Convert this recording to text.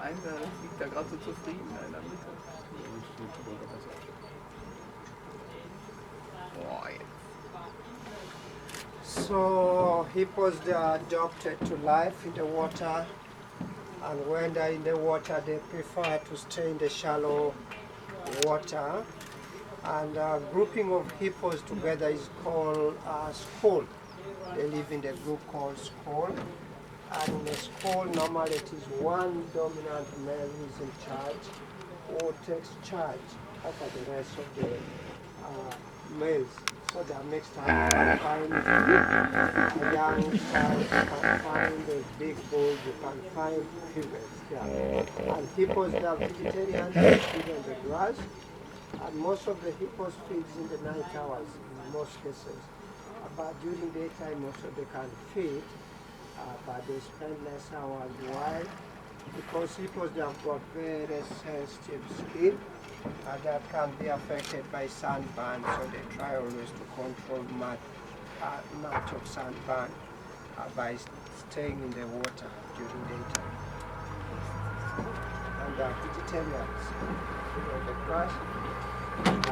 Einer liegt da gerade so zufrieden in der Mitte. Oh, yeah. So hippos, they are adapted to life in the water, and when they're in the water they prefer to stay in the shallow water. And a grouping of hippos together is called a school. They live in the group called school. And in a school, normally it is one dominant male who is in charge, who takes charge over the rest of the males. So that next time you can find a young child, you can find the big bulls, you can find females. Yeah. And hippos, they are vegetarians, they feed on the grass. And most of the hippos feed in the night hours in most cases. But during daytime, most of them can feed, but they spend less hours. Why? Because hippos, they have got very sensitive skin that can be affected by sunburn, so they try always to control much of sunburn by staying in the water during daytime. And vegetarians, the grass.